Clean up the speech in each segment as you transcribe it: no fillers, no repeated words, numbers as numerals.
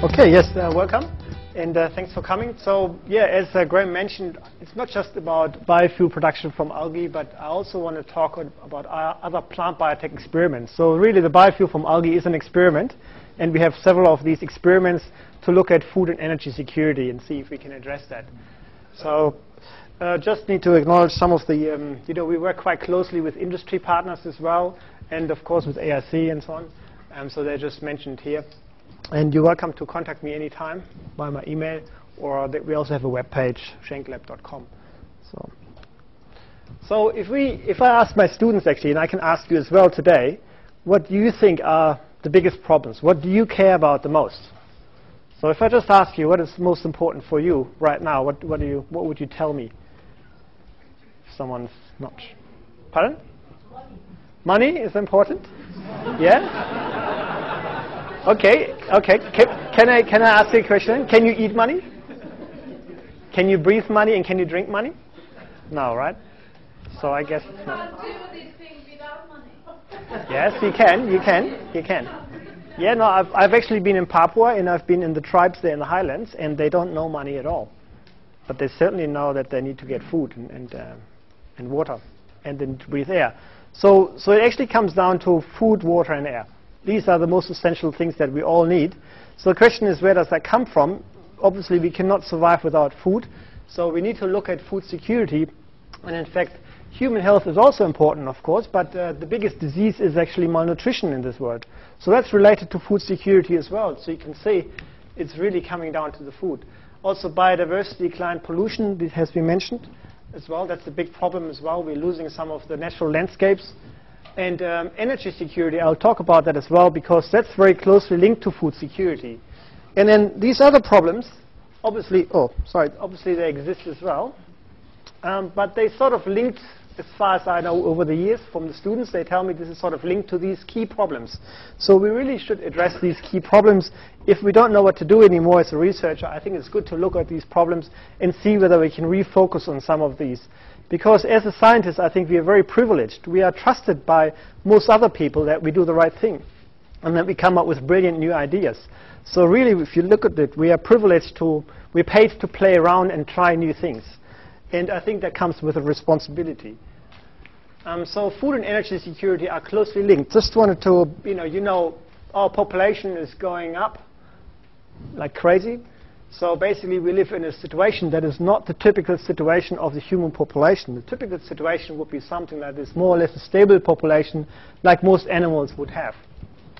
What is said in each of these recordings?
Okay, yes, welcome, and thanks for coming. So, yeah, as Graham mentioned, it's not just about biofuel production from algae, but I also want to talk about our other plant biotech experiments. So really, the biofuel from algae is an experiment, and we have several of these experiments to look at food and energy security and see if we can address that. So, just need to acknowledge some of the, we work quite closely with industry partners as well, and of course with ARC and so on. So they're just mentioned here. And you're welcome to contact me anytime by my email, or we also have a web page, schenklab.com. So if I ask my students actually, and I can ask you as well today, what do you think are the biggest problems? What do you care about the most? So if I just ask you what is most important for you right now, what would you tell me? If someone's not. Pardon? Money is important? Yeah? Okay. Can I ask you a question? Can you eat money? Can you breathe money and can you drink money? No, right? So I guess it's not. You can't do these things without money. Yes, you can. Yeah, no, I've actually been in Papua and I've been in the tribes there in the highlands, and they don't know money at all. But they certainly know that they need to get food and water and then to breathe air. So it actually comes down to food, water, and air. These are the most essential things that we all need. So the question is, where does that come from? Obviously, we cannot survive without food. So we need to look at food security. And in fact, human health is also important, of course, but the biggest disease is actually malnutrition in this world. So that's related to food security as well. So you can see it's really coming down to the food. Also, biodiversity decline, pollution, this has been mentioned as well. That's a big problem as well. We're losing some of the natural landscapes. And energy security, I'll talk about that as well, because that's very closely linked to food security. And then these other problems, obviously they exist as well. But they sort of linked, as far as I know over the years from the students, they tell me this is sort of linked to these key problems. So we really should address these key problems. If we don't know what to do anymore as a researcher, I think it's good to look at these problems and see whether we can refocus on some of these. Because as a scientist, I think we are very privileged. We are trusted by most other people that we do the right thing and that we come up with brilliant new ideas. So really, if you look at it, we are privileged we're paid to play around and try new things. And I think that comes with a responsibility. So food and energy security are closely linked. Just wanted to, our population is going up like crazy. So basically, we live in a situation that is not the typical situation of the human population. The typical situation would be something that is more or less a stable population like most animals would have.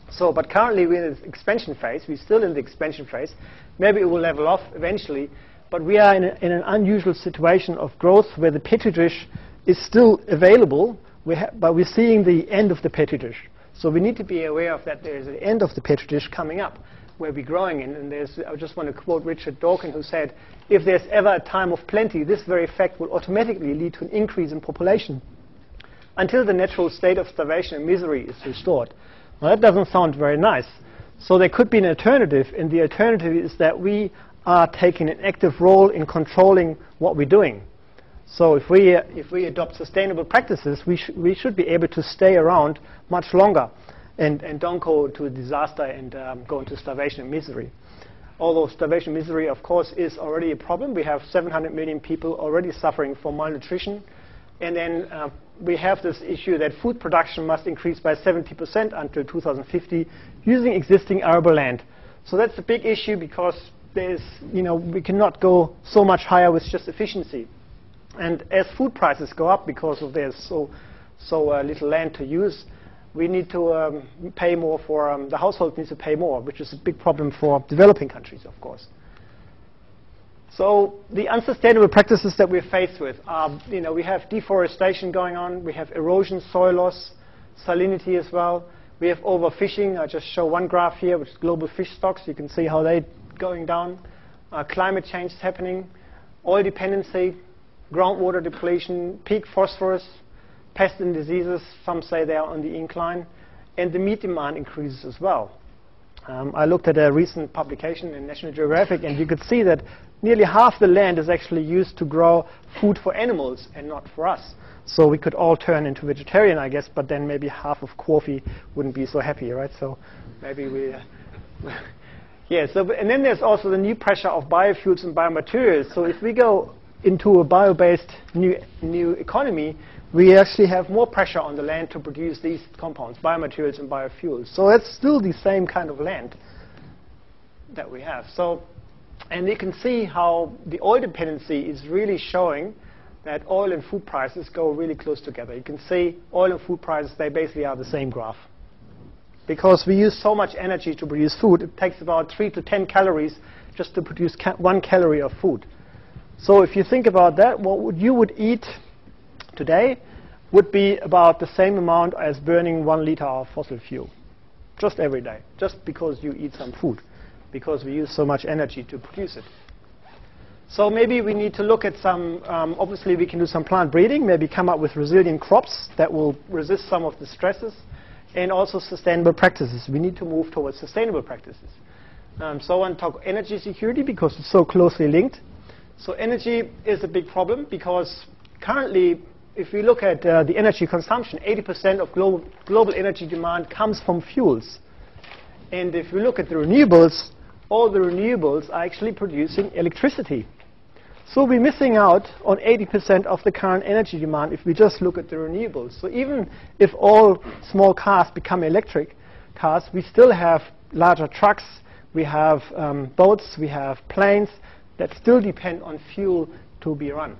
So, but currently we're in this expansion phase. We're still in the expansion phase. Maybe it will level off eventually. But we are in an unusual situation of growth where the petri dish is still available, but we're seeing the end of the petri dish. So we need to be aware of that there is an end of the petri dish coming up, where we're growing in. And I just want to quote Richard Dawkins, who said, if there's ever a time of plenty, this very fact will automatically lead to an increase in population until the natural state of starvation and misery is restored. Well, that doesn't sound very nice. So there could be an alternative, and the alternative is that we are taking an active role in controlling what we're doing. So if we adopt sustainable practices, we should be able to stay around much longer and don't go to a disaster and go into starvation and misery. Although starvation and misery, of course, is already a problem. We have 700 million people already suffering from malnutrition. And then we have this issue that food production must increase by 70% until 2050 using existing arable land. So that's a big issue because we cannot go so much higher with just efficiency. And as food prices go up because of there's so little land to use, we need to pay more for, the household needs to pay more, which is a big problem for developing countries, of course. So the unsustainable practices that we're faced with are, we have deforestation going on, we have erosion, soil loss, salinity as well. We have overfishing. I just show one graph here, which is global fish stocks. You can see how they're going down. Climate change is happening, oil dependency, groundwater depletion, peak phosphorus, pests and diseases, some say they are on the incline, and the meat demand increases as well. I looked at a recent publication in National Geographic, and you could see that nearly half the land is actually used to grow food for animals and not for us. So we could all turn into vegetarian, I guess, but then maybe half of QAAFI wouldn't be so happy, right? So maybe we Yeah, so, and then there's also the new pressure of biofuels and biomaterials. So if we go into a bio-based new economy, we actually have more pressure on the land to produce these compounds, biomaterials and biofuels. So it's still the same kind of land that we have. So, and you can see how the oil dependency is really showing that oil and food prices go really close together. You can see oil and food prices, they basically are the same graph. Because we use so much energy to produce food, it takes about 3 to 10 calories just to produce 1 calorie of food. So if you think about that, what you would eat today would be about the same amount as burning 1 liter of fossil fuel, just every day, just because you eat some food, because we use so much energy to produce it. So maybe we need to look at some, obviously we can do some plant breeding, maybe come up with resilient crops that will resist some of the stresses, and also sustainable practices. We need to move towards sustainable practices. So I want to talk energy security because it's so closely linked. So energy is a big problem because currently, if we look at the energy consumption, 80% of global energy demand comes from fuels. And if we look at the renewables, all the renewables are actually producing electricity. So we're missing out on 80% of the current energy demand if we just look at the renewables. So even if all small cars become electric cars, we still have larger trucks, we have boats, we have planes that still depend on fuel to be run.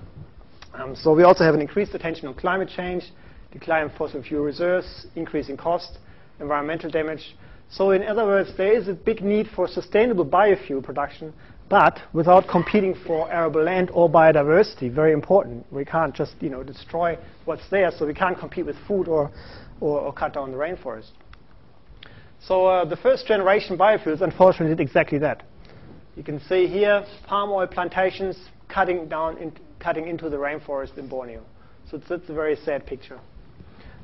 So we also have an increased attention on climate change, decline in fossil fuel reserves, increasing cost, environmental damage. So in other words, there is a big need for sustainable biofuel production, but without competing for arable land or biodiversity. Very important. We can't just destroy what's there, so we can't compete with food or cut down the rainforest. So the first generation biofuels, unfortunately, did exactly that. You can see here palm oil plantations cutting into the rainforest in Borneo. So that's a very sad picture.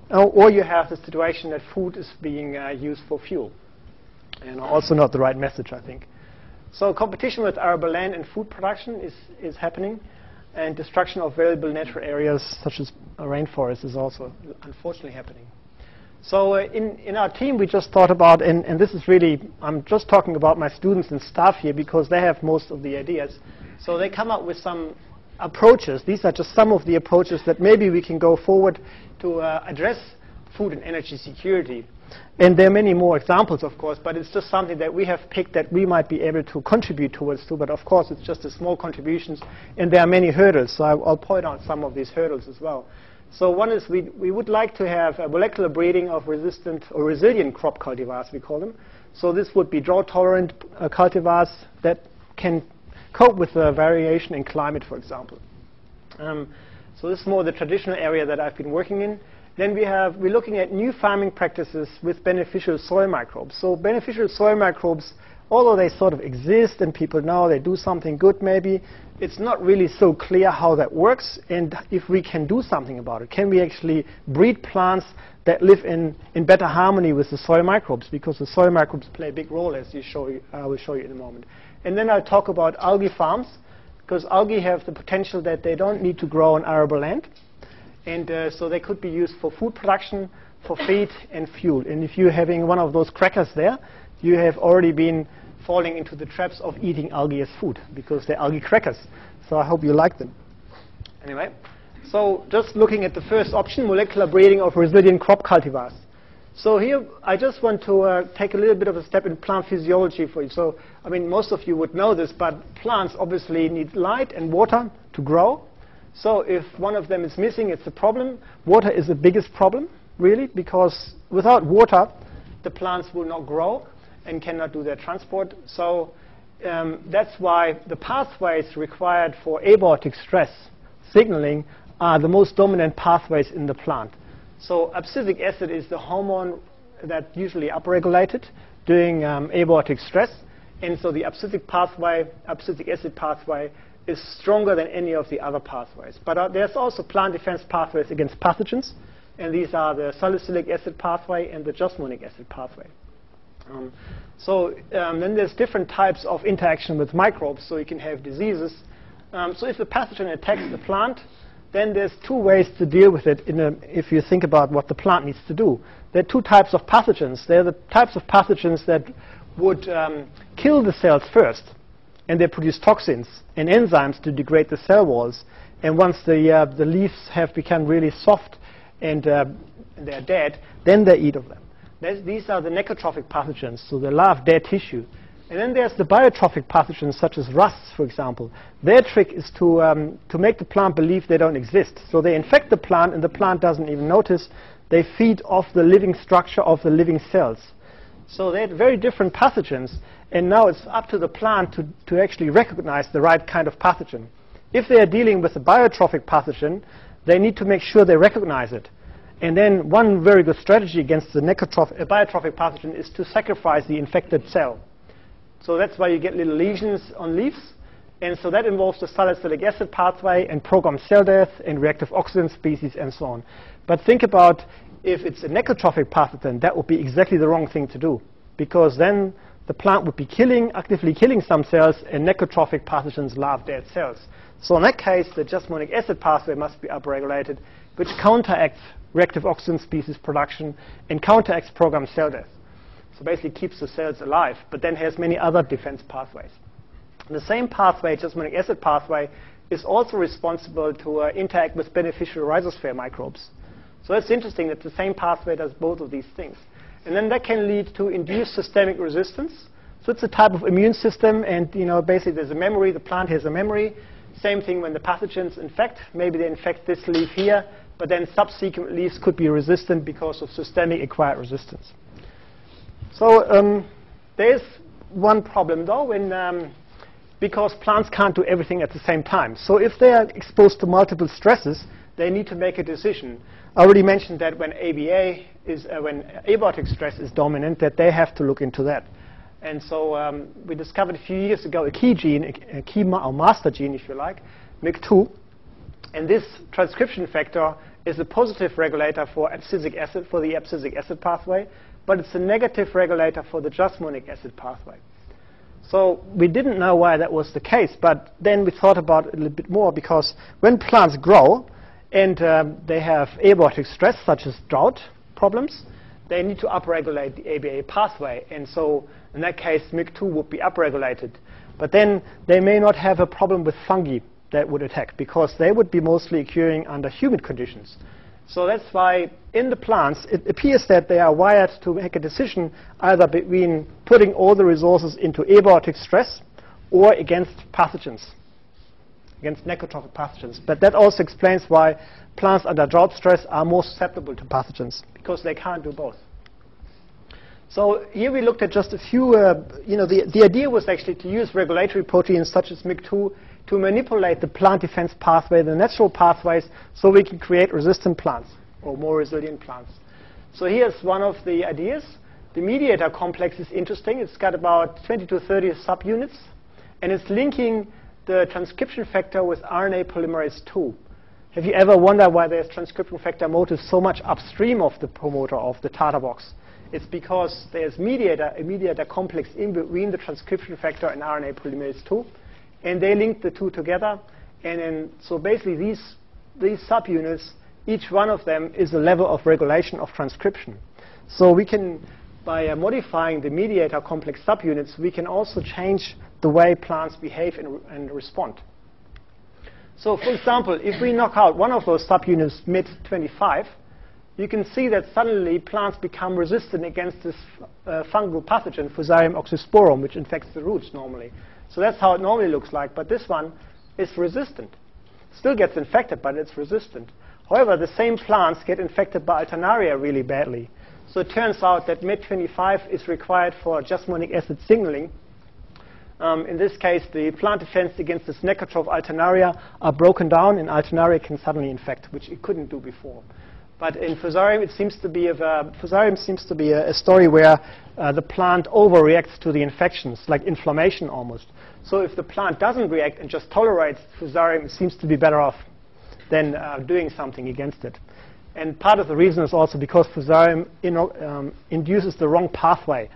Or you have the situation that food is being used for fuel. And also not the right message, I think. So competition with arable land and food production is happening. And destruction of valuable natural areas, such as rainforests, is also unfortunately happening. So in our team, we just thought about, and this is really, I'm just talking about my students and staff here because they have most of the ideas. So they come up with some approaches. These are just some of the approaches that maybe we can go forward to address food and energy security. And there are many more examples, of course, but it's just something that we have picked that we might be able to contribute towards too. But of course, it's just a small contributions, and there are many hurdles. So I'll point out some of these hurdles as well. So one is we would like to have a molecular breeding of resistant or resilient crop cultivars, we call them. So this would be drought-tolerant cultivars that can cope with the variation in climate, for example. So this is more the traditional area that I've been working in. Then we're looking at new farming practices with beneficial soil microbes. So beneficial soil microbes, although they sort of exist and people know they do something good maybe, it's not really so clear how that works and if we can do something about it. Can we actually breed plants that live in better harmony with the soil microbes? Because the soil microbes play a big role, as I will show you in a moment. And then I'll talk about algae farms, because algae have the potential that they don't need to grow on arable land. And so they could be used for food production, for feed, and fuel. And if you're having one of those crackers there, you have already been falling into the traps of eating algae as food, because they're algae crackers. So I hope you like them. Anyway, so just looking at the first option, molecular breeding of resilient crop cultivars. So here, I just want to take a little bit of a step in plant physiology for you. So, I mean, most of you would know this, but plants obviously need light and water to grow. So if one of them is missing, it's a problem. Water is the biggest problem, really, because without water, the plants will not grow and cannot do their transport. So that's why the pathways required for abiotic stress signaling are the most dominant pathways in the plant. So abscisic acid is the hormone that usually upregulated during abiotic stress. And so the abscisic acid pathway is stronger than any of the other pathways. But there's also plant defense pathways against pathogens. And these are the salicylic acid pathway and the jasmonic acid pathway. Then there's different types of interaction with microbes, so you can have diseases. So if the pathogen attacks the plant, then there's two ways to deal with it if you think about what the plant needs to do. There are two types of pathogens. They're the types of pathogens that would kill the cells first, and they produce toxins and enzymes to degrade the cell walls. And once the leaves have become really soft and they're dead, then they eat of them. These are the necrotrophic pathogens, so they love dead tissue. And then there's the biotrophic pathogens, such as rusts, for example. Their trick is to make the plant believe they don't exist. So they infect the plant, and the plant doesn't even notice. They feed off the living structure of the living cells. So they're very different pathogens, and now it's up to the plant to actually recognize the right kind of pathogen. If they are dealing with a biotrophic pathogen, they need to make sure they recognize it. And then one very good strategy against the biotrophic pathogen is to sacrifice the infected cell. So that's why you get little lesions on leaves. And so that involves the salicylic acid pathway and programmed cell death and reactive oxygen species and so on. But think about if it's a necrotrophic pathogen, that would be exactly the wrong thing to do, because then the plant would be actively killing some cells, and necrotrophic pathogens love dead cells. So in that case, the jasmonic acid pathway must be upregulated, which counteracts reactive oxygen species production and counteracts programmed cell death. So basically keeps the cells alive, but then has many other defense pathways. The same pathway, jasmonic acid pathway, is also responsible to interact with beneficial rhizosphere microbes. So it's interesting that the same pathway does both of these things. And then that can lead to induced systemic resistance. So it's a type of immune system, and basically there's a memory, the plant has a memory. Same thing when the pathogens infect. Maybe they infect this leaf here, but then subsequent leaves could be resistant because of systemic acquired resistance. So there's one problem, though, because plants can't do everything at the same time. So if they are exposed to multiple stresses, they need to make a decision. I already mentioned that when when abiotic stress is dominant, that they have to look into that. And so we discovered a few years ago a key gene, or master gene, if you like, MYC2. And this transcription factor is a positive regulator for abscisic acid, for the abscisic acid pathway, but it's a negative regulator for the jasmonic acid pathway. So we didn't know why that was the case, but then we thought about it a little bit more, because when plants grow and they have abiotic stress, such as drought problems, they need to upregulate the ABA pathway. And so in that case, MYC2 would be upregulated. But then they may not have a problem with fungi that would attack, because they would be mostly occurring under humid conditions. So that's why in the plants, it appears that they are wired to make a decision either between putting all the resources into abiotic stress or against pathogens, against necrotrophic pathogens. But that also explains why plants under drought stress are more susceptible to pathogens, because they can't do both. So here we looked at just a few, the idea was actually to use regulatory proteins such as MYC2 to manipulate the plant defense pathway, the natural pathways, so we can create resistant plants or more resilient plants. So here's one of the ideas. The mediator complex is interesting. It's got about 20 to 30 subunits, and it's linking the transcription factor with RNA polymerase II. Have you ever wondered why there's transcription factor motif so much upstream of the promoter of the Tata box? It's because there's a mediator complex in between the transcription factor and RNA polymerase II, and they link the two together. And then, so basically these subunits, each one of them is a level of regulation of transcription. So we can, by modifying the mediator complex subunits, we can also change the way plants behave and respond. So for example, if we knock out one of those subunits mid-25, you can see that suddenly plants become resistant against this fungal pathogen, Fusarium oxysporum, which infects the roots normally. So that's how it normally looks like, but this one is resistant. Still gets infected, but it's resistant. However, the same plants get infected by Alternaria really badly. So it turns out that mid-25 is required for jasmonic acid signaling. In this case, the plant defense against this necrotroph Alternaria are broken down, and Alternaria can suddenly infect, which it couldn't do before. But in Fusarium, it seems to be a story where the plant overreacts to the infections, like inflammation almost. So if the plant doesn't react and just tolerates Fusarium, it seems to be better off than doing something against it. And part of the reason is also because Fusarium induces the wrong pathway.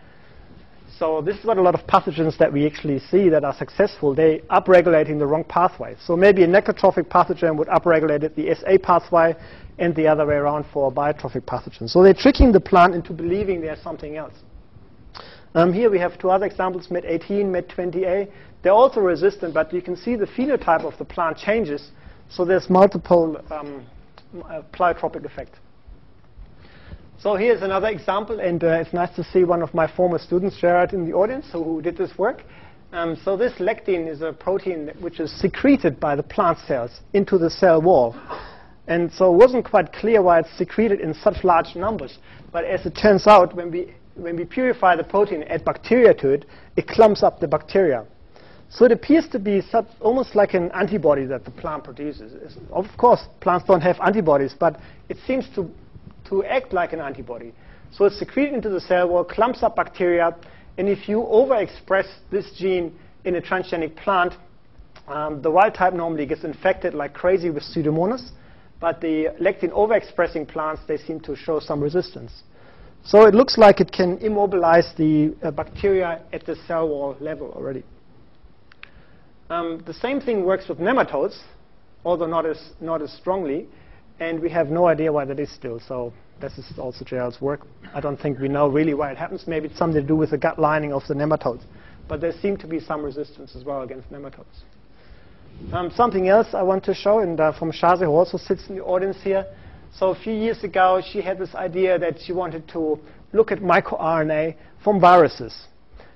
So this is what a lot of pathogens that we actually see that are successful. They upregulating the wrong pathway. So maybe a necrotrophic pathogen would upregulate the SA pathway, and the other way around for biotrophic pathogens. So they're tricking the plant into believing there's something else. Here we have two other examples, MED18, MED20A. They're also resistant, but you can see the phenotype of the plant changes. So there's multiple pleiotropic effect. So here's another example, and it's nice to see one of my former students, Gerard, in the audience, who did this work. So this lectin is a protein which is secreted by the plant cells into the cell wall. And so it wasn't quite clear why it's secreted in such large numbers. But as it turns out, when we purify the protein and add bacteria to it, it clumps up the bacteria. So it appears to be almost like an antibody that the plant produces. Of course, plants don't have antibodies, but it seems to act like an antibody. So it's secreted into the cell wall, clumps up bacteria, and if you overexpress this gene in a transgenic plant, the wild type normally gets infected like crazy with Pseudomonas, but the lectin overexpressing plants, they seem to show some resistance. So it looks like it can immobilize the bacteria at the cell wall level already. The same thing works with nematodes, although not as strongly, and we have no idea why that is still. So this is also Gerald's work. I don't think we know really why it happens. Maybe it's something to do with the gut lining of the nematodes. But there seem to be some resistance as well against nematodes. Something else I want to show, and from Shaze, who also sits in the audience here. So a few years ago, she had this idea that she wanted to look at microRNA from viruses.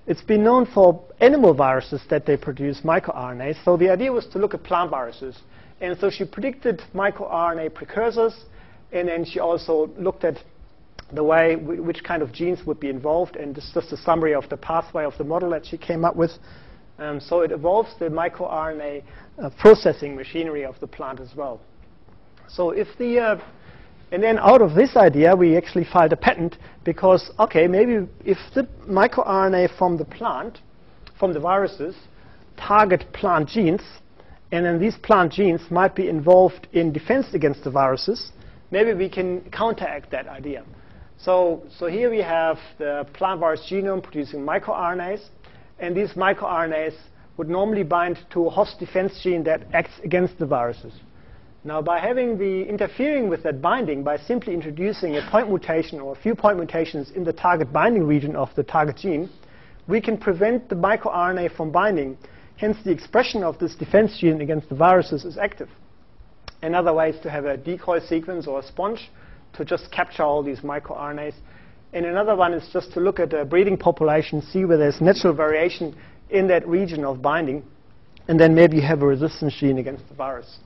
It's been known for animal viruses that they produce microRNA. So the idea was to look at plant viruses. And so she predicted microRNA precursors. And then she also looked at the way which kind of genes would be involved. And this is just a summary of the pathway of the model that she came up with. So it involves the microRNA processing machinery of the plant as well. So and then out of this idea, we actually filed a patent because, OK, maybe if the microRNA from the plant, from the viruses, target plant genes, and then these plant genes might be involved in defense against the viruses, maybe we can counteract that idea. So here we have the plant virus genome producing microRNAs, and these microRNAs would normally bind to a host defense gene that acts against the viruses. Now, by interfering with that binding, by simply introducing a point mutation or a few point mutations in the target binding region of the target gene, we can prevent the microRNA from binding. Hence, the expression of this defense gene against the viruses is active. Another way is to have a decoy sequence or a sponge to just capture all these microRNAs. And another one is just to look at a breeding population, see where there's natural variation in that region of binding, and then maybe you have a resistance gene against the virus.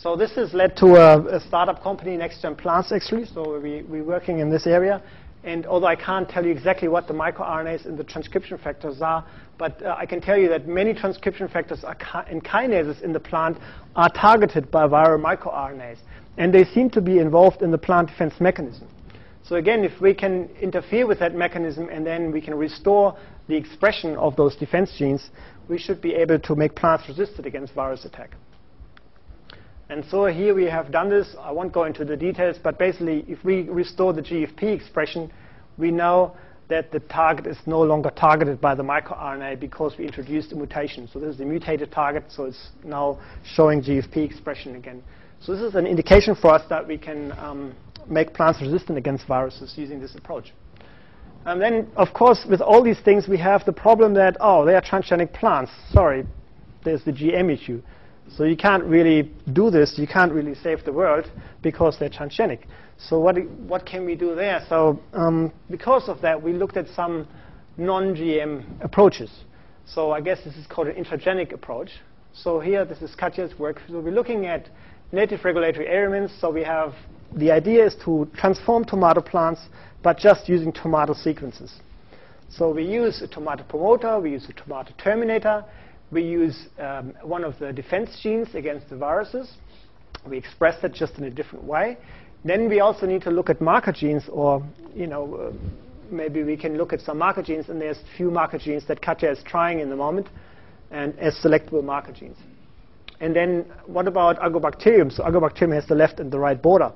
So this has led to a startup company, Nexgen Plants, actually. So we're working in this area. And although I can't tell you exactly what the microRNAs and the transcription factors are, but I can tell you that many transcription factors and kinases in the plant are targeted by viral microRNAs. And they seem to be involved in the plant defense mechanism. So again, if we can interfere with that mechanism and then we can restore the expression of those defense genes, we should be able to make plants resistant against virus attack. And so here we have done this. I won't go into the details, but basically, if we restore the GFP expression, we know that the target is no longer targeted by the microRNA because we introduced a mutation. So this is the mutated target, so it's now showing GFP expression again. So this is an indication for us that we can make plants resistant against viruses using this approach. And then, of course, with all these things, we have the problem that, oh, they are transgenic plants. Sorry, there's the GM issue. So you can't really do this. You can't really save the world because they're transgenic. So what can we do there? So because of that, we looked at some non-GM approaches. So I guess this is called an intragenic approach. So here, this is Katja's work. So we're looking at native regulatory elements. So we have the idea is to transform tomato plants, but just using tomato sequences. So we use a tomato promoter. We use a tomato terminator. We use one of the defense genes against the viruses. We express that just in a different way. Then we also need to look at marker genes, or maybe we can look at some marker genes, and there's a few marker genes that Katja is trying in the moment, and as selectable marker genes. And then what about Agrobacterium? So Agrobacterium has the left and the right border,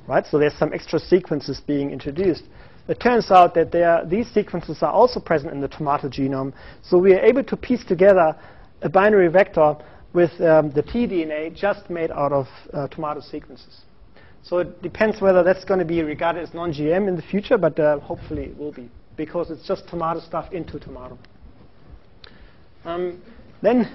right? So there's some extra sequences being introduced. It turns out that these sequences are also present in the tomato genome. So we are able to piece together a binary vector with the tDNA just made out of tomato sequences. So it depends whether that's going to be regarded as non-GM in the future, but hopefully it will be. because it's just tomato stuff into tomato. Then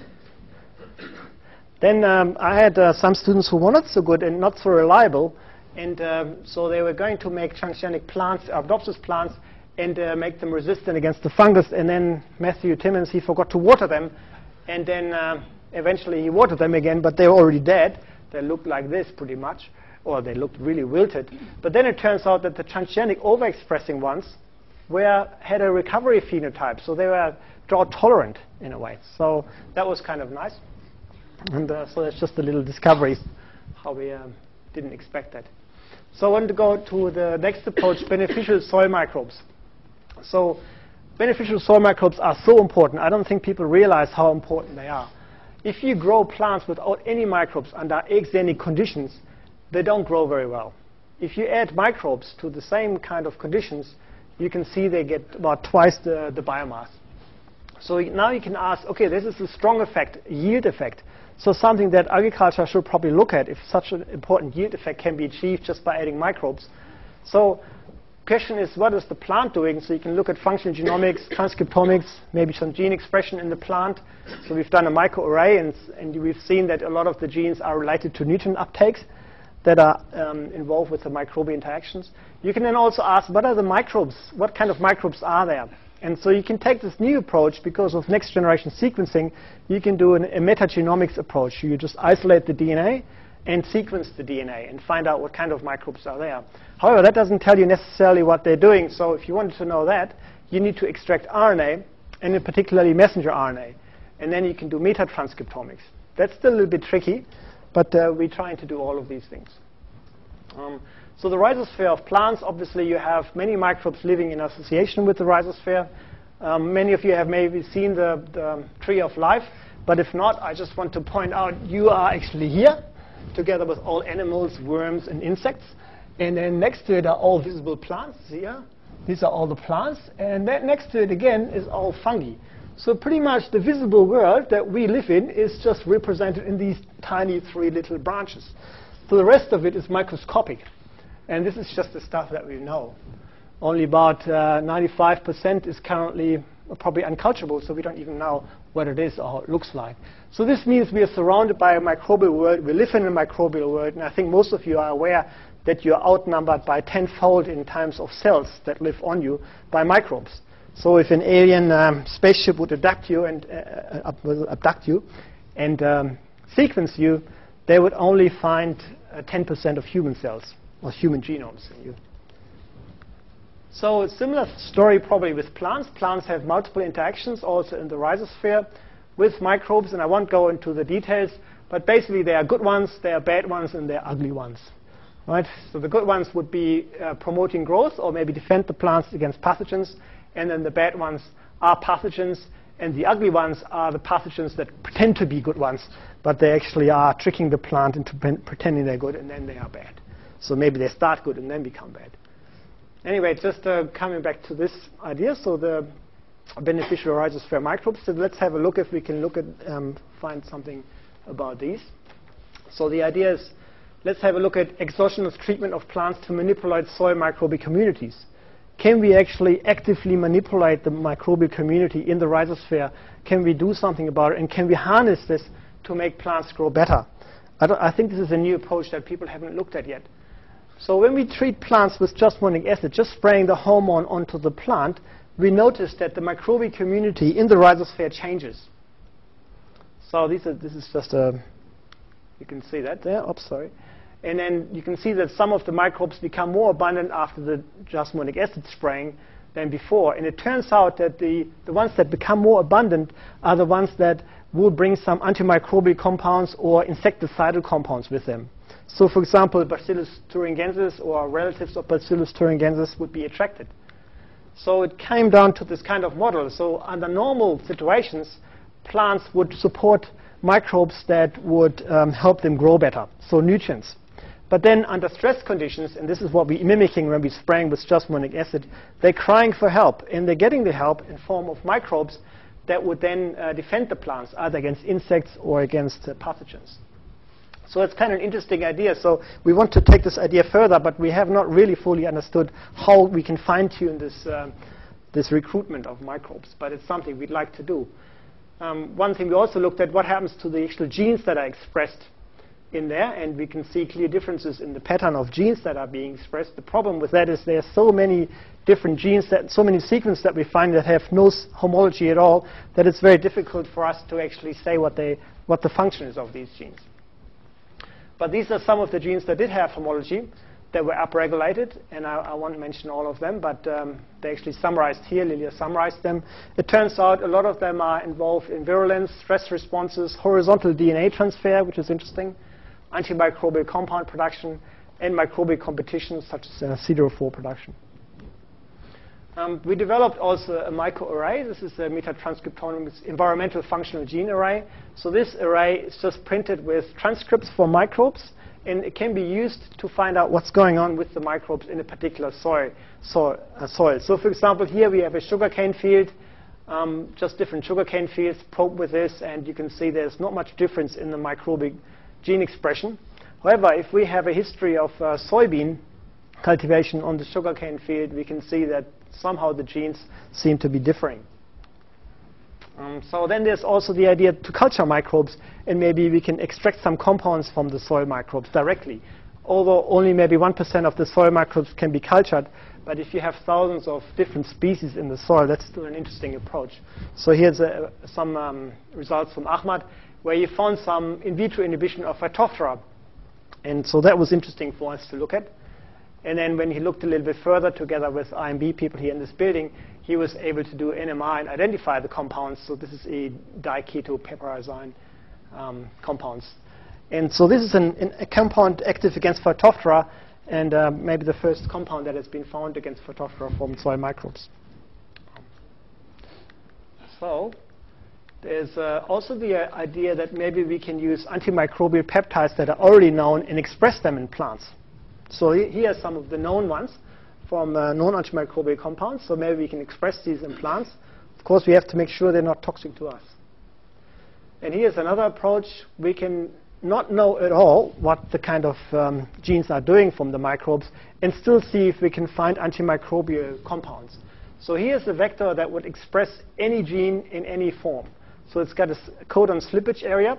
I had some students who were not so good and not so reliable, and so they were going to make transgenic plants, Arabidopsis plants, and make them resistant against the fungus. And then Matthew Timmons, he forgot to water them, and then eventually he watered them again, but they were already dead. They looked like this pretty much, or they looked really wilted. But then it turns out that the transgenic overexpressing ones had a recovery phenotype, so they were drought tolerant in a way. So that was kind of nice. And so that's just a little discovery, how we didn't expect that. So I want to go to the next approach, beneficial soil microbes. So beneficial soil microbes are so important. I don't think people realize how important they are. If you grow plants without any microbes under axenic conditions, they don't grow very well. If you add microbes to the same kind of conditions, you can see they get about twice the biomass. So now you can ask, OK, this is a strong effect, a yield effect. So something that agriculture should probably look at if such an important yield effect can be achieved just by adding microbes. So the question is, what is the plant doing? So you can look at functional genomics, transcriptomics, maybe some gene expression in the plant. So we've done a microarray, and we've seen that a lot of the genes are related to nutrient uptakes that are involved with the microbial interactions. You can then also ask, what are the microbes? What kind of microbes are there? And so you can take this new approach because of next generation sequencing. You can do a metagenomics approach. You just isolate the DNA and sequence the DNA and find out what kind of microbes are there. However, that doesn't tell you necessarily what they're doing. So if you wanted to know that, you need to extract RNA, and in particularly messenger RNA. And then you can do metatranscriptomics. That's still a little bit tricky, but we're trying to do all of these things. So the rhizosphere of plants, obviously you have many microbes living in association with the rhizosphere. Many of you have maybe seen the tree of life, but if not, I just want to point out you are actually here, together with all animals, worms, and insects. And then next to it are all visible plants here. These are all the plants. And then next to it again is all fungi. So pretty much the visible world that we live in is just represented in these tiny 3 little branches. So the rest of it is microscopic. And this is just the stuff that we know. Only about 95% is currently probably unculturable, so we don't even know what it is or how it looks like. So this means we are surrounded by a microbial world. We live in a microbial world. And I think most of you are aware that you're outnumbered by 10-fold in terms of cells that live on you by microbes. So if an alien spaceship would abduct you and sequence you, they would only find 10% of human cells or human genomes in you. So a similar story probably with plants. Plants have multiple interactions also in the rhizosphere with microbes, and I won't go into the details, but basically there are good ones, there are bad ones, and there are ugly ones. Right? So the good ones would be promoting growth or maybe defend the plants against pathogens, and then the bad ones are pathogens, and the ugly ones are the pathogens that pretend to be good ones, but they actually are tricking the plant into pretending they're good, and then they are bad. So maybe they start good and then become bad. Anyway, just coming back to this idea, so the beneficial rhizosphere microbes. So let's have a look if we can look at find something about these. So the idea is, let's have a look at exogenous treatment of plants to manipulate soil microbial communities. Can we actually actively manipulate the microbial community in the rhizosphere? Can we do something about it? And can we harness this to make plants grow better? I think this is a new approach that people haven't looked at yet. So when we treat plants with jasmonic acid, just spraying the hormone onto the plant, we notice that the microbial community in the rhizosphere changes. So this is just a, you can see that there. Oops, sorry. And then you can see that some of the microbes become more abundant after the jasmonic acid spraying than before. And it turns out that the ones that become more abundant are the ones that will bring some antimicrobial compounds or insecticidal compounds with them. So for example, Bacillus thuringiensis or relatives of Bacillus thuringiensis would be attracted. So it came down to this kind of model. So under normal situations, plants would support microbes that would help them grow better, so nutrients. But then under stress conditions, and this is what we're mimicking when we're spraying with jasmonic acid, they're crying for help, and they're getting the help in form of microbes that would then defend the plants, either against insects or against pathogens. So it's kind of an interesting idea. So we want to take this idea further, but we have not really fully understood how we can fine-tune this this recruitment of microbes, but it's something we'd like to do. One thing we also looked at, what happens to the actual genes that are expressed in there, and we can see clear differences in the pattern of genes that are being expressed. The problem with that is there are so many different genes, so many sequences that we find that have no homology at all, that it's very difficult for us to actually say what the function is of these genes. But these are some of the genes that did have homology, that were upregulated, and I won't mention all of them, but they actually summarized here. Lilia summarized them. It turns out a lot of them are involved in virulence, stress responses, horizontal DNA transfer, which is interesting, antimicrobial compound production, and microbial competition, such as CD4 production. We developed also a microarray. This is a metatranscriptomics environmental functional gene array. So this array is just printed with transcripts for microbes, and it can be used to find out what's going on with the microbes in a particular soil. So for example, here we have a sugarcane field, just different sugarcane fields probed with this, and you can see there's not much difference in the microbic gene expression. However, if we have a history of soybean cultivation on the sugarcane field, we can see that somehow the genes seem to be differing. So then there's also the idea to culture microbes, and maybe we can extract some compounds from the soil microbes directly. Although only maybe 1% of the soil microbes can be cultured, but if you have thousands of different species in the soil, that's still an interesting approach. So here's some results from Ahmad, where he found some in vitro inhibition of Phytophthora. And so that was interesting for us to look at. And then when he looked a little bit further, together with IMB people here in this building, he was able to do NMR and identify the compounds. So this is a diketopiperazine compounds. And so this is a compound active against Phytophthora, and maybe the first compound that has been found against Phytophthora from soil microbes. So there's also the idea that maybe we can use antimicrobial peptides that are already known and express them in plants. So here are some of the known ones from known antimicrobial compounds. So maybe we can express these in plants. Of course, we have to make sure they're not toxic to us. And here's another approach. We can not know at all what the kind of genes are doing from the microbes and still see if we can find antimicrobial compounds. So here's a vector that would express any gene in any form. So it's got a codon slippage area,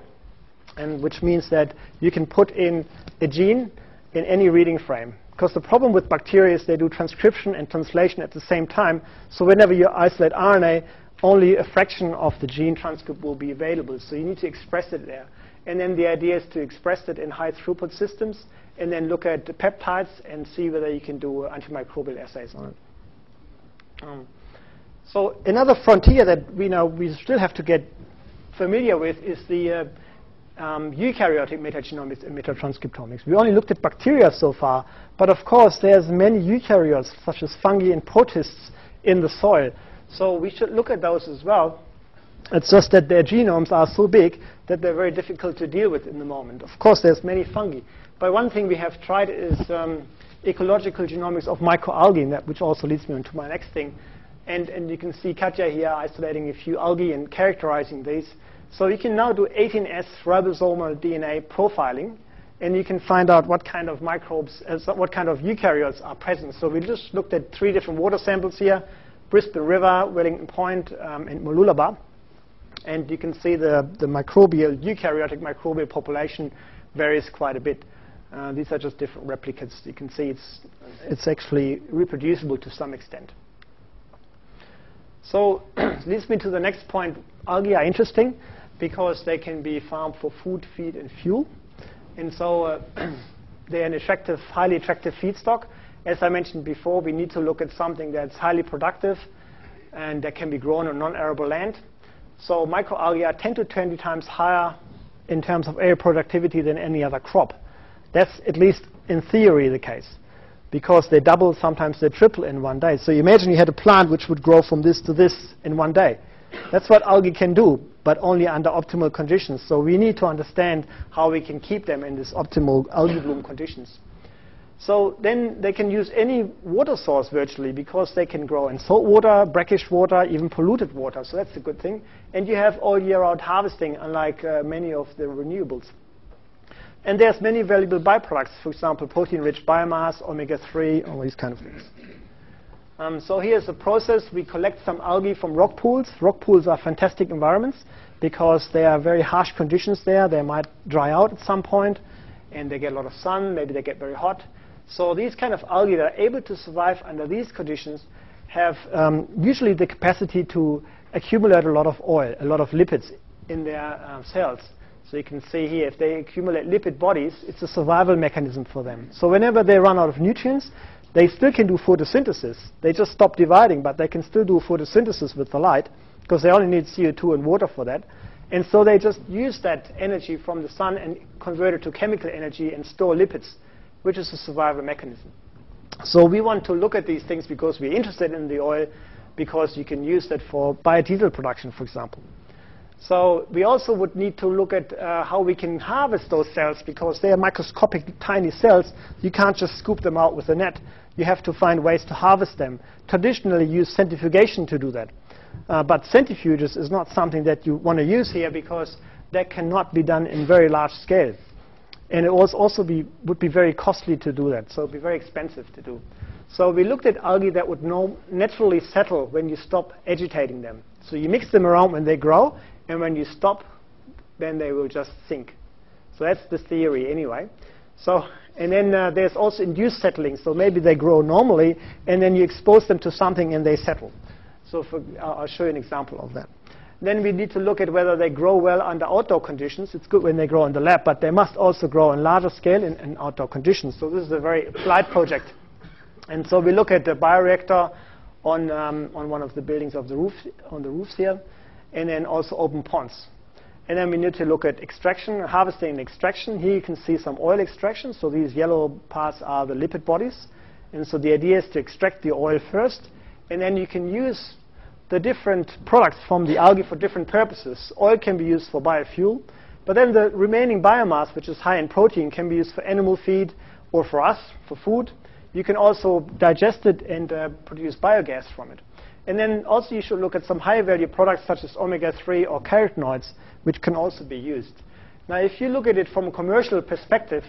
and which means that you can put in a gene in any reading frame. Because the problem with bacteria is they do transcription and translation at the same time. So whenever you isolate RNA, only a fraction of the gene transcript will be available. So you need to express it there. And then the idea is to express it in high throughput systems and then look at the peptides and see whether you can do antimicrobial assays on it. So another frontier that we still have to get familiar with is the eukaryotic metagenomics and metatranscriptomics. We only looked at bacteria so far, but of course there's many eukaryotes, such as fungi and protists, in the soil. So we should look at those as well. It's just that their genomes are so big that they're very difficult to deal with in the moment. Of course, there's many fungi. But one thing we have tried is ecological genomics of microalgae, which also leads me on to my next thing. And you can see Katja here isolating a few algae and characterizing these. So you can now do 18S ribosomal DNA profiling, and you can find out what kind of microbes, what kind of eukaryotes are present. So we just looked at 3 different water samples here: Brisbane River, Wellington Point, and Mooloolaba. And you can see the eukaryotic microbial population varies quite a bit. These are just different replicates. You can see it's actually reproducible to some extent. So leads me to the next point. Algae are interesting because they can be farmed for food, feed, and fuel. And so they're an attractive, highly attractive feedstock. As I mentioned before, we need to look at something that's highly productive and that can be grown on non-arable land. So microalgae are 10 to 20 times higher in terms of area productivity than any other crop. That's at least in theory the case, because they double, sometimes they triple in one day. So you imagine you had a plant which would grow from this to this in one day. That's what algae can do, but only under optimal conditions. So we need to understand how we can keep them in this optimal algae bloom conditions. So then they can use any water source virtually, because they can grow in salt water, brackish water, even polluted water. So that's a good thing. And you have all year round harvesting, unlike many of the renewables. And there's many valuable byproducts, for example, protein-rich biomass, omega-3, all these kind of things. So here's the process. We collect some algae from rock pools. Rock pools are fantastic environments because there are very harsh conditions there. They might dry out at some point, and they get a lot of sun. Maybe they get very hot. So these kind of algae that are able to survive under these conditions have usually the capacity to accumulate a lot of oil, a lot of lipids in their cells. So you can see here, if they accumulate lipid bodies, it's a survival mechanism for them. So whenever they run out of nutrients, they still can do photosynthesis. They just stop dividing, but they can still do photosynthesis with the light because they only need CO2 and water for that. And so they just use that energy from the sun and convert it to chemical energy and store lipids, which is a survival mechanism. So we want to look at these things because we're interested in the oil, because you can use that for biodiesel production, for example. So we also would need to look at how we can harvest those cells, because they are microscopic, tiny cells. You can't just scoop them out with a net. You have to find ways to harvest them. Traditionally, use centrifugation to do that. But centrifuges is not something that you want to use here because that cannot be done in very large scale. And it would be very costly to do that. So it would be very expensive to do. So we looked at algae that would naturally settle when you stop agitating them. So you mix them around when they grow, and when you stop, then they will just sink. So that's the theory anyway. So, and then there's also induced settling. So maybe they grow normally, and then you expose them to something and they settle. So I'll show you an example of that. Then we need to look at whether they grow well under outdoor conditions. It's good when they grow in the lab, but they must also grow in larger scale in outdoor conditions. So this is a very applied project. And so we look at the bioreactor on one of the buildings of the roof, on the roofs here, and then also open ponds. And then we need to look at extraction, harvesting and extraction. Here you can see some oil extraction. So these yellow parts are the lipid bodies. And so the idea is to extract the oil first, and then you can use the different products from the algae for different purposes. Oil can be used for biofuel, but then the remaining biomass, which is high in protein, can be used for animal feed or for us, for food. You can also digest it and produce biogas from it. And then also you should look at some high-value products such as omega-3 or carotenoids, which can also be used. Now, if you look at it from a commercial perspective,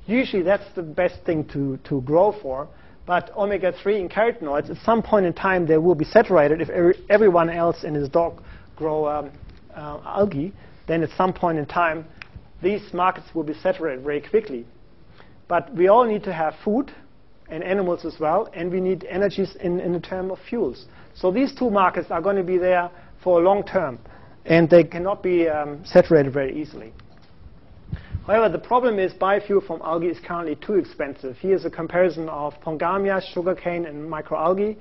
usually that's the best thing to grow for. But omega-3 and carotenoids, at some point in time, they will be saturated. If everyone else and his dog grow algae, then at some point in time, these markets will be saturated very quickly. But we all need to have food, and animals as well, and we need energies in the term of fuels. So these two markets are going to be there for a long term, and they cannot be saturated very easily. However, the problem is biofuel from algae is currently too expensive. Here's a comparison of pongamia, sugarcane, and microalgae.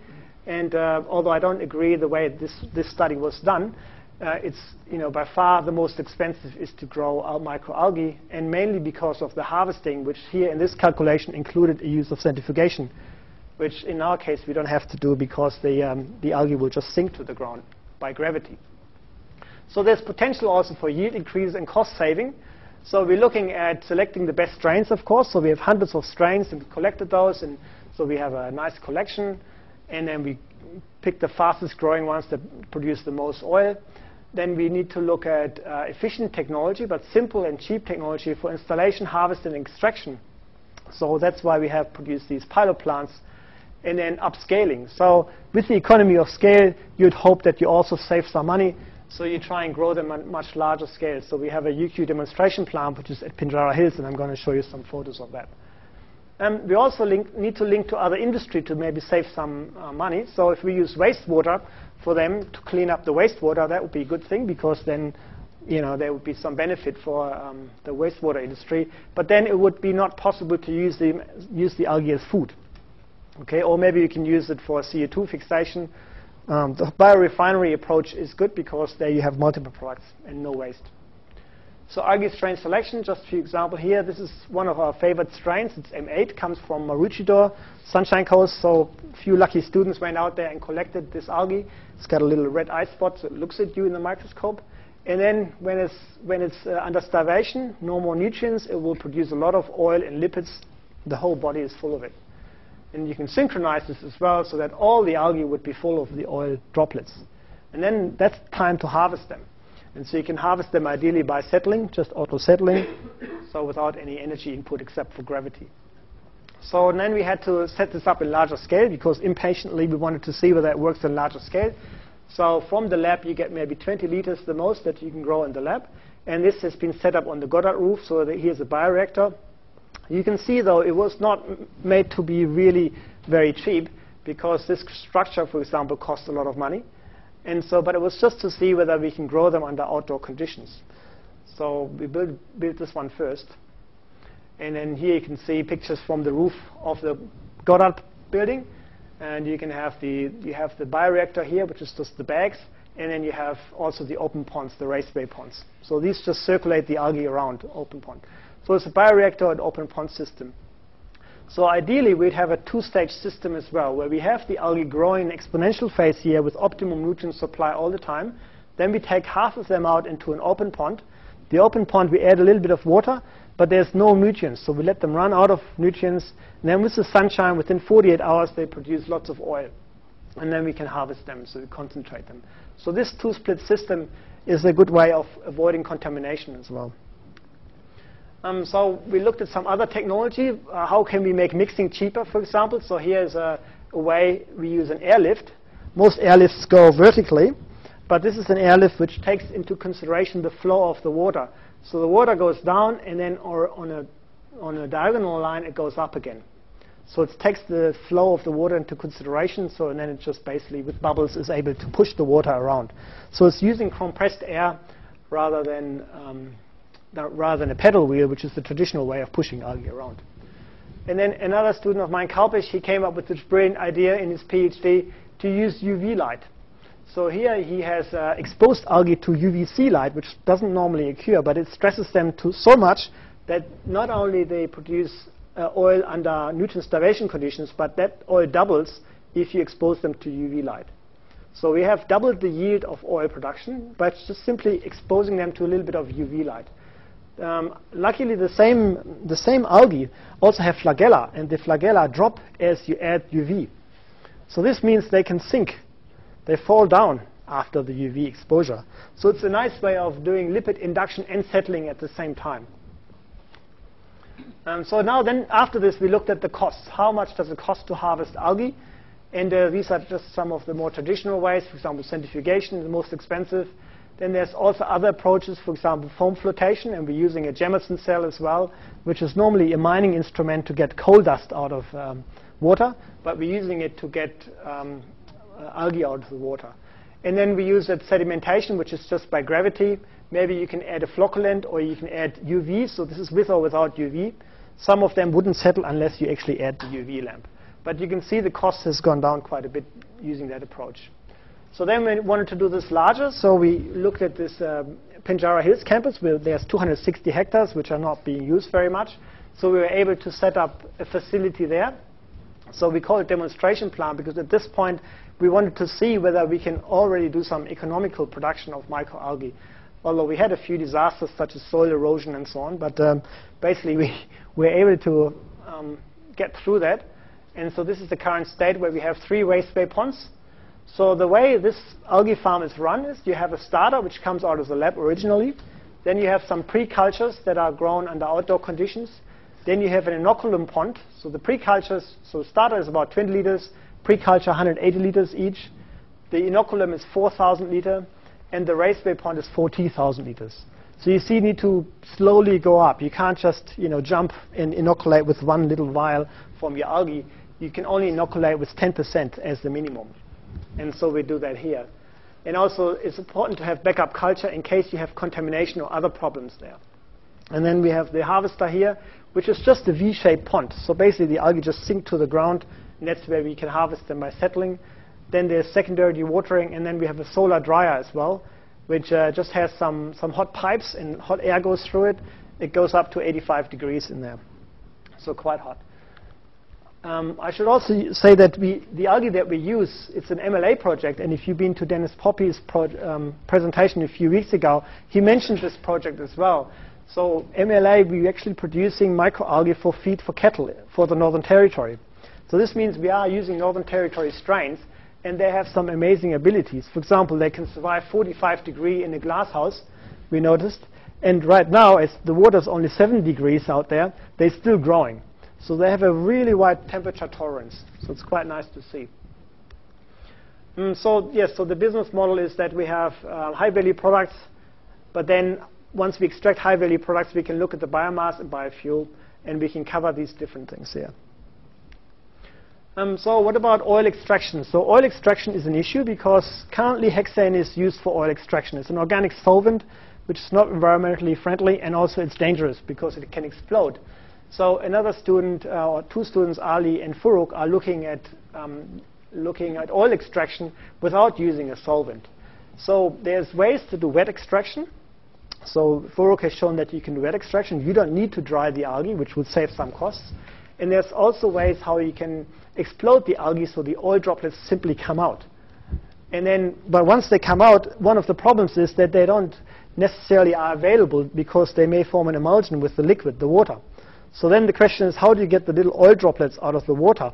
And although I don't agree the way this study was done, it's by far the most expensive is to grow microalgae, and mainly because of the harvesting, which here in this calculation included a use of centrifugation, which in our case we don't have to do because the algae will just sink to the ground by gravity. So there's potential also for yield increase and cost saving. So we're looking at selecting the best strains, of course. So we have hundreds of strains, and we collected those, and so we have a nice collection. And then we pick the fastest growing ones that produce the most oil. Then we need to look at efficient technology, but simple and cheap technology for installation, harvest, and extraction. So that's why we have produced these pilot plants. And then upscaling. So with the economy of scale, you'd hope that you also save some money. So you try and grow them at much larger scale. So we have a UQ demonstration plant, which is at Pinjarra Hills, and I'm going to show you some photos of that. We also need to link to other industry to maybe save some money. So if we use wastewater for them to clean up the wastewater, that would be a good thing, because then there would be some benefit for the wastewater industry. But then it would be not possible to use the algae as food. Okay, or maybe you can use it for CO2 fixation. The biorefinery approach is good because there you have multiple products and no waste. So algae strain selection, just a few examples here. This is one of our favorite strains. It's M8, comes from Maroochydore, Sunshine Coast. So a few lucky students went out there and collected this algae. It's got a little red eye spot, so it looks at you in the microscope. And then when it's under starvation, no more nutrients, it will produce a lot of oil and lipids. The whole body is full of it. And you can synchronize this as well so that all the algae would be full of the oil droplets. And then that's time to harvest them. And so you can harvest them ideally by settling, just auto-settling, so without any energy input except for gravity. So then we had to set this up in larger scale because impatiently we wanted to see whether it works in larger scale. So from the lab, you get maybe 20 liters the most that you can grow in the lab. And this has been set up on the Goddard roof, so that here's a bioreactor. You can see, though, it was not made to be really very cheap because this structure, for example, costs a lot of money. And so, but it was just to see whether we can grow them under outdoor conditions. So we built this one first. And then here you can see pictures from the roof of the Goddard building. And you can have the bioreactor here, which is just the bags. And then you have also the open ponds, the raceway ponds. So these just circulate the algae around the open pond. So it's a bioreactor and open pond system. So ideally, we'd have a two-stage system as well, where we have the algae growing in exponential phase here with optimum nutrient supply all the time. Then we take half of them out into an open pond. The open pond, we add a little bit of water, but there's no nutrients. So we let them run out of nutrients. And then with the sunshine, within 48 hours, they produce lots of oil. And then we can harvest them, so we concentrate them. So this two-split system is a good way of avoiding contamination as well. So we looked at some other technology. How can we make mixing cheaper, for example? So here's a way we use an airlift. Most airlifts go vertically, but this is an airlift which takes into consideration the flow of the water. So the water goes down, and then on a diagonal line, it goes up again. So it takes the flow of the water into consideration, and then it just basically, with bubbles, is able to push the water around. So it's using compressed air rather than a pedal wheel, which is the traditional way of pushing algae around. And then another student of mine, Kalpish, he came up with this brilliant idea in his PhD to use UV light. So here he has exposed algae to UVC light, which doesn't normally occur, but it stresses them so much that not only they produce oil under nutrient starvation conditions, but that oil doubles if you expose them to UV light. So we have doubled the yield of oil production by just simply exposing them to a little bit of UV light. Luckily, the same algae also have flagella, and the flagella drop as you add UV. So this means they can sink. They fall down after the UV exposure. So it's a nice way of doing lipid induction and settling at the same time. So now then, after this, we looked at the costs. How much does it cost to harvest algae? And these are just some of the more traditional ways. For example, centrifugation is the most expensive. Then there's also other approaches, for example, foam flotation, and we're using a Jameson cell as well, which is normally a mining instrument to get coal dust out of water, but we're using it to get algae out of the water. And then we use that sedimentation, which is just by gravity. Maybe you can add a flocculant, or you can add UV, so this is with or without UV. Some of them wouldn't settle unless you actually add the UV lamp. But you can see the cost has gone down quite a bit using that approach. So then we wanted to do this larger, so we looked at this Pinjarra Hills campus where there's 260 hectares, which are not being used very much. So we were able to set up a facility there. So we call it demonstration plant because at this point we wanted to see whether we can already do some economical production of microalgae. Although we had a few disasters such as soil erosion and so on, but basically we were able to get through that. And so this is the current state where we have 3 raceway ponds. So the way this algae farm is run is you have a starter which comes out of the lab originally. Then you have some pre-cultures that are grown under outdoor conditions. Then you have an inoculum pond. So the pre-cultures, so starter is about 20 liters, pre-culture 180 liters each. The inoculum is 4,000 liters, and the raceway pond is 40,000 liters. So you see, you need to slowly go up. You can't just jump and inoculate with one little vial from your algae. You can only inoculate with 10% as the minimum. And so we do that here. And also, it's important to have backup culture in case you have contamination or other problems there. And then we have the harvester here, which is just a V-shaped pond. So basically, the algae just sink to the ground, and that's where we can harvest them by settling. Then there's secondary dewatering, and then we have a solar dryer as well, which just has some hot pipes, and hot air goes through it. It goes up to 85 degrees in there, so quite hot. I should also say that the algae that we use, it's an MLA project, and if you've been to Dennis Poppy's presentation a few weeks ago, he mentioned this project as well. So MLA, we're actually producing microalgae for feed for cattle for the Northern Territory. So this means we are using Northern Territory strains, and they have some amazing abilities. For example, they can survive 45 degrees in a glass house, we noticed. And right now, as the water's only 7 degrees out there, they're still growing. So they have a really wide temperature tolerance. So it's quite nice to see. So yes, so the business model is that we have high-value products, but then once we extract high-value products, we can look at the biomass and biofuel, and we can cover these different things here. So what about oil extraction? So oil extraction is an issue because currently hexane is used for oil extraction. It's an organic solvent, which is not environmentally friendly, and also it's dangerous because it can explode. So another student, or two students, Ali and Furuk, are looking at oil extraction without using a solvent. So there's ways to do wet extraction. So Furuk has shown that you can do wet extraction. You don't need to dry the algae, which would save some costs. And there's also ways how you can explode the algae so the oil droplets simply come out. And then, but once they come out, one of the problems is that they don't necessarily are available because they may form an emulsion with the liquid, the water. So then the question is, how do you get the little oil droplets out of the water?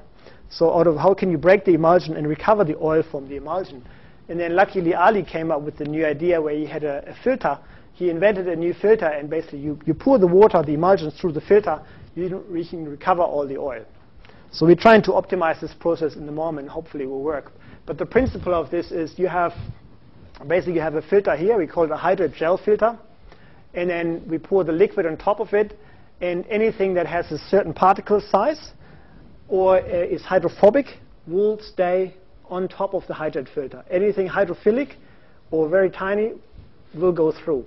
So how can you break the emulsion and recover the oil from the emulsion? And then luckily Ali came up with the new idea where he had a filter. He invented a new filter, and basically you pour the water, the emulsions, through the filter, you can recover all the oil. So we're trying to optimize this process in the moment. Hopefully it will work. But the principle of this is you have a filter here. We call it a hydrate gel filter. And then we pour the liquid on top of it. And anything that has a certain particle size or is hydrophobic will stay on top of the hydrate filter. Anything hydrophilic or very tiny will go through.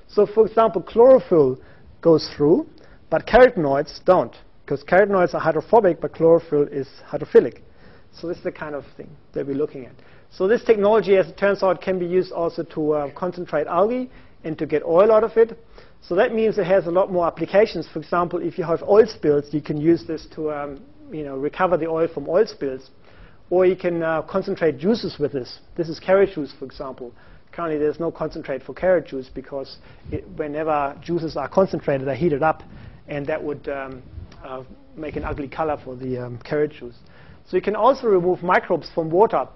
So for example, chlorophyll goes through, but carotenoids don't, because carotenoids are hydrophobic, but chlorophyll is hydrophilic. So this is the kind of thing that we're looking at. So this technology, as it turns out, can be used also to concentrate algae and to get oil out of it. So that means it has a lot more applications. For example, if you have oil spills, you can use this to recover the oil from oil spills. Or you can concentrate juices with this. This is carrot juice, for example. Currently, there's no concentrate for carrot juice because whenever juices are concentrated, they're heated up, and that would make an ugly color for the carrot juice. So you can also remove microbes from water.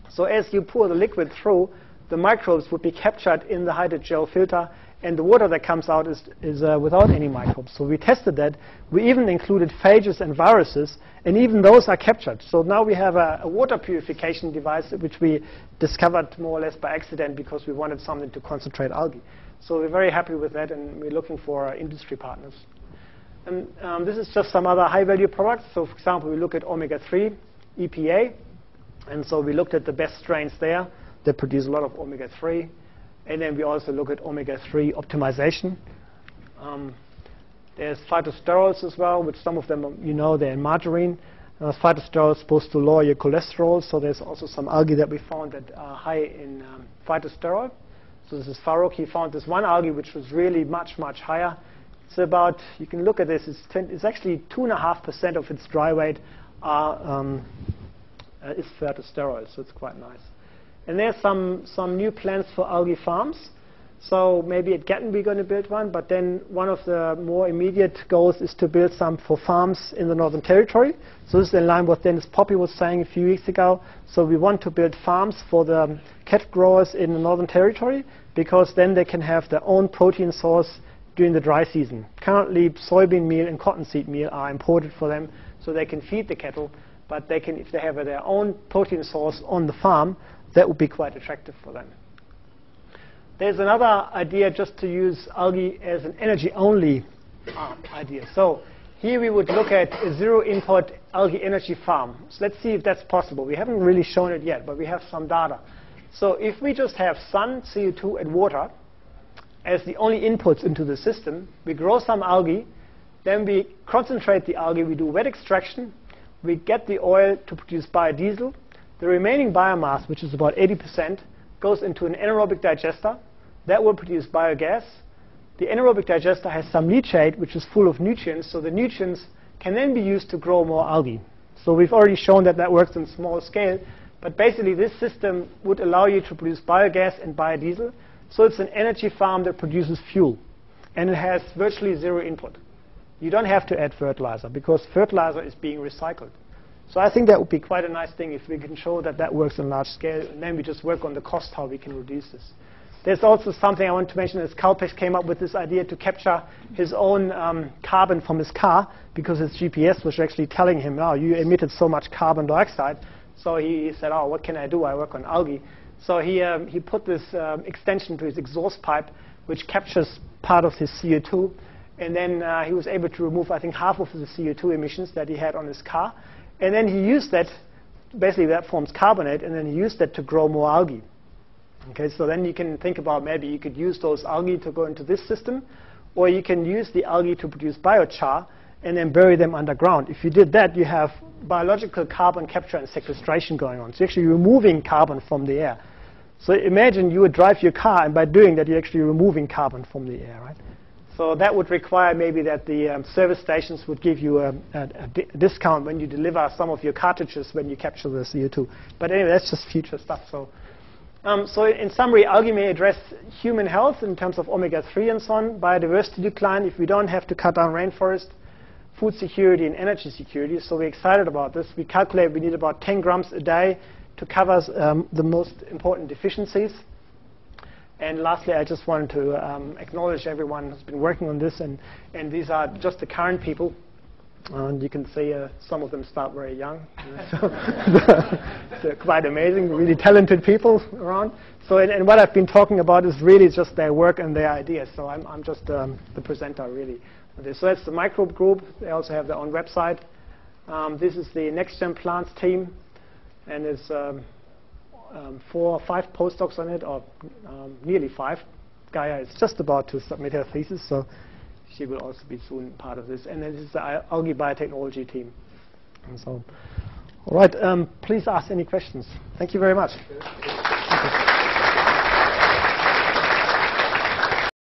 So as you pour the liquid through, the microbes would be captured in the hydrate gel filter, and the water that comes out is without any microbes. So we tested that. We even included phages and viruses, and even those are captured. So now we have a water purification device, which we discovered more or less by accident because we wanted something to concentrate algae. So we're very happy with that, and we're looking for industry partners. And this is just some other high-value products. So for example, we look at omega-3, EPA. And so we looked at the best strains there that produce a lot of omega-3. And then we also look at omega-3 optimization. There's phytosterols as well, which some of them, they're in margarine. Phytosterols are supposed to lower your cholesterol. So there's also some algae that we found that are high in phytosterol. So this is Farouk. He found this one algae which was really much, much higher. It's about, you can look at this, it's actually 2.5% of its dry weight is phytosterol, so it's quite nice. And there's some new plans for algae farms. So maybe at Gatton we're going to build one, but then one of the more immediate goals is to build some for farms in the Northern Territory. So this is in line with what Dennis Poppy was saying a few weeks ago. So we want to build farms for the cattle growers in the Northern Territory, because then they can have their own protein source during the dry season. Currently, soybean meal and cottonseed meal are imported for them, so they can feed the cattle. But they can, if they have their own protein source on the farm, that would be quite attractive for them. There's another idea just to use algae as an energy-only idea. So here we would look at a zero-input algae energy farm. So let's see if that's possible. We haven't really shown it yet, but we have some data. So if we just have sun, CO2, and water as the only inputs into the system, we grow some algae, then we concentrate the algae, we do wet extraction, we get the oil to produce biodiesel. The remaining biomass, which is about 80%, goes into an anaerobic digester. That will produce biogas. The anaerobic digester has some leachate, which is full of nutrients, so the nutrients can then be used to grow more algae. So we've already shown that that works in small scale, but basically this system would allow you to produce biogas and biodiesel. So it's an energy farm that produces fuel, and it has virtually zero input. You don't have to add fertilizer, because fertilizer is being recycled. So I think that would be quite a nice thing if we can show that that works on large scale, and then we just work on the cost, how we can reduce this. There's also something I want to mention is Kalpesh came up with this idea to capture his own carbon from his car because his GPS was actually telling him, oh, you emitted so much carbon dioxide. So he said, oh, what can I do? I work on algae. So he put this extension to his exhaust pipe, which captures part of his CO2. And then he was able to remove, I think, half of the CO2 emissions that he had on his car. And then he used that, basically that forms carbonate, and then he used that to grow more algae. Okay, so then you can think about maybe you could use those algae to go into this system, or you can use the algae to produce biochar and then bury them underground. If you did that, you have biological carbon capture and sequestration going on. So you're actually removing carbon from the air. So imagine you would drive your car, and by doing that, you're actually removing carbon from the air, right? So that would require maybe that the service stations would give you a discount when you deliver some of your cartridges when you capture the CO2. But anyway, that's just future stuff. So in summary, algae may address human health in terms of omega-3 and so on, biodiversity decline if we don't have to cut down rainforest, food security and energy security. So we're excited about this. We calculate we need about 10 grams a day to cover the most important deficiencies. And lastly, I just wanted to acknowledge everyone who's been working on this. And these are just the current people. And you can see some of them start very young. So quite amazing, really talented people around. So and what I've been talking about is really just their work and their ideas. So I'm just the presenter, really. So that's the microbe group. They also have their own website. This is the Nexgen plants team. And there's 4 or 5 postdocs on it, or nearly 5. Gaia is just about to submit her thesis, so she will also be soon part of this. And then this is the algae biotechnology team. And so, all right, please ask any questions. Thank you very much.